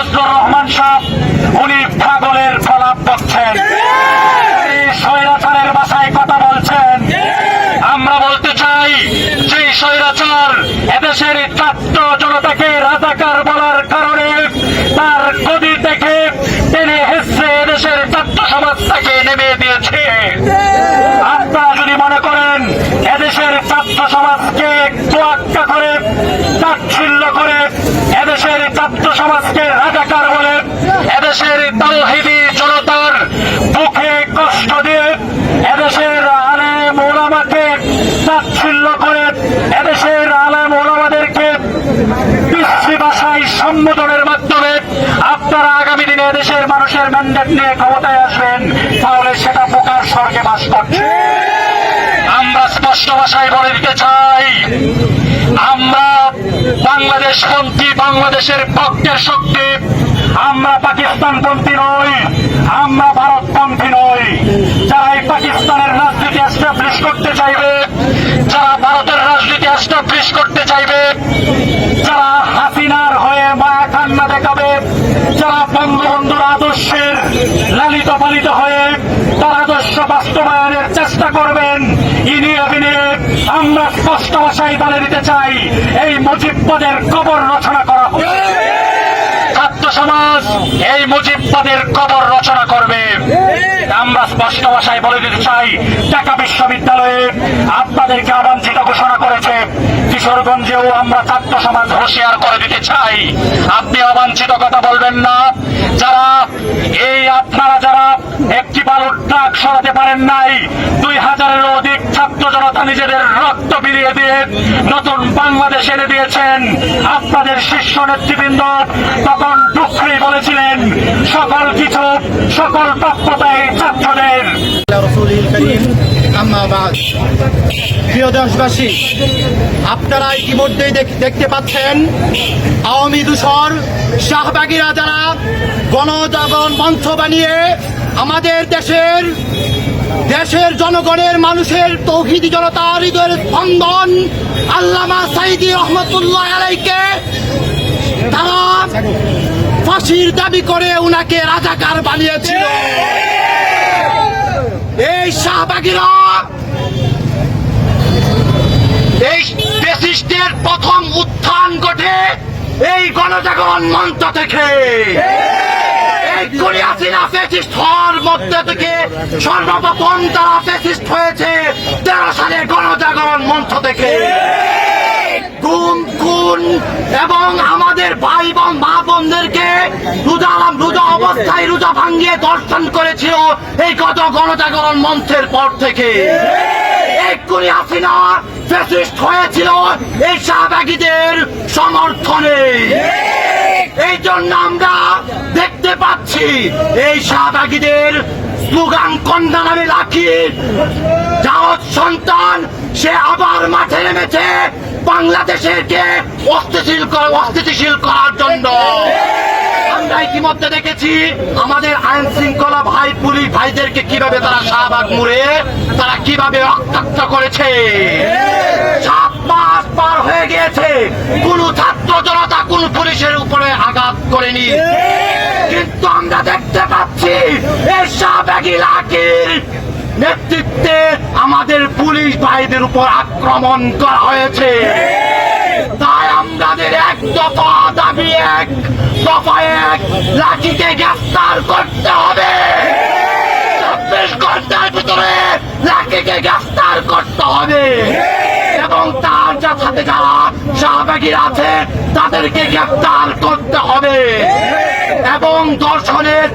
ফজলুর রহমান সাহেব উনি পাগলের প্রলাপ করছেন, স্বৈরাচারের ভাষায় কথা বলছেন। আমরা বলতে চাই যে স্বৈরাচার এদেশের ছাত্র জনতাকে রাজাকার বলার কারণে তার গদি থেকে টেনে হেসে এদেশের ছাত্র সমাজ তাকে নেমে দিয়েছে। আপনারা যদি মনে করেন এদেশের ছাত্র সমাজকে তোয়াক্কা করে তাচ্ছিল্য করে এদেশের ছাত্র সমাজকে রাজাকার বলে এদেশের তাওহীদি জনতার বুকে কষ্ট দিয়ে এদেশের আলেম ওলামাকে তাচ্ছিল্য করে এদেশের আলেম ওলামাদেরকে বিশ্রী ভাষায় সম্বোধনের মাধ্যমে আপনারা আগামী দিনে এদেশের মানুষের ম্যান্ডেট নিয়ে ক্ষমতায় আসবেন, তাহলে সেটা বোকার স্বর্গে বাস করছে। আমরা স্পষ্ট ভাষায় বলে দিতে চাই, আমরা বাংলাদেশপন্থী, বাংলাদেশের পক্ষের শক্তি। আমরা পাকিস্তানপন্থী নই, আমরা ভারতপন্থী নই। যারা এই পাকিস্তানের রাজনীতি এস্টাবলিশ করতে চাইবে, যারা ভারতের রাজনীতি এস্টাবলিশ করতে চাইবে, যারা হাসিনার হয়ে মায়া কান্না দেখাবে, যারা বঙ্গবন্ধুর আদর্শের লালিত পালিত হয়ে তার আদর্শ বাস্তবায়নের চেষ্টা করবেন, ইনিয়ে বিনিয়ে আমরা স্পষ্ট ভাষায় বলে দিতে চাই, এই মুজিববাদের কবর রচনা করা হবে। ছাত্র সমাজ এই মুজিববাদের কবর রচনা করবে। আমরা স্পষ্ট ভাষায় বলে দিতে চাই, ঢাকা বিশ্ববিদ্যালয়ে আপনাদেরকে আবাঞ্ছিত ঘোষণা করেছে। কিশোরগঞ্জেও আমরা ছাত্র সমাজ হুঁশিয়ার করে দিতে চাই, আপনি অবাঞ্ছিত কথা বলবেন না। আপনারা যারা একটি বালুর ট্রাক সরাতে পারেন নাই, 2000-এরও অধিক ছাত্র জনতা নিজেদের রক্ত বিলিয়ে দিয়ে নতুন বাংলাদেশ এনে দিয়েছেন। আপনাদের শীর্ষ নেতৃবৃন্দ তখন টুকরি বলেছিলেন সকল কিছু, সকল প্রাপ্যতাই ছাত্রদের। প্রিয় দেশবাসী, আপনারা ইতিমধ্যেই দেখতে পাচ্ছেন আওয়ামী দূষর শাহবাগীরা যারা গণজাগরণ মঞ্চ বানিয়ে আমাদের দেশের জনগণের মানুষের তৌহিদি জনতার হৃদয়ের স্পন্দন আল্লামা সাঈদী রহমতুল্লাহ আলাইকে তারা ফাঁসির দাবি করে উনাকে রাজাকার বানিয়েছিল। এই শাহবাগীরা এই ফ্যাসিস্টের প্রথম উত্থান ঘটে এই গণজাগরণ মঞ্চ থেকে। এই হাসিনা ফ্যাসিস্ট হওয়ার মধ্যে থেকে সর্বপ্রথম তারা ফ্যাসিস্ট হয়েছে 13 সালে গণজাগরণ মঞ্চ থেকে। খুন এবং আমাদের ভাই বোন মা বোনদেরকে রোজা অবস্থায় রোজা ভাঙ্গিয়ে দর্শন করেছিল এই গত গণজাগরণ মঞ্চের পর থেকে। এই হাসিনা ফ্যাসিস্ট হয়েছিল এই শাহবাগীদের সমর্থনে। এই জন্য আমরা দেখতে পাচ্ছি এই শাহবাগীদের স্লোগান কন্যা নামে লাঠি জাওয়াত সন্তান সে আবার মাঠে নেমেছে বাংলাদেশকে অস্থিতিশীল করার জন্য। আমরা ইতিমধ্যে দেখেছি আমাদের আইন শৃঙ্খলা ভাই পুলিশ ভাইদেরকে কিভাবে তারা শাহবাগ মোড়ে তারা কিভাবে রক্তাক্ত করেছে। 7 মাস পার হয়ে গিয়েছে, কোন ছাত্র জনতা কোন পুলিশের উপরে আঘাত করেনি, কিন্তু আমরা দেখতে পাচ্ছি এই শাহবাগী লাঠির নেতৃত্বে আমাদের পুলিশ ভাইদের উপর আক্রমণ করা হয়েছে। তাই আমাদের এক দফা দাবি, এক দফা এক, লাঠিকে গ্রেফতার করতে হবে। 24 ঘন্টার ভিতরে লাঠিকে গ্রেফতার করতে হবে এবং তার সাথে যারা শাহবাগীরা আছে তাদেরকে গ্রেফতার করতে হবে এবং দর্শনের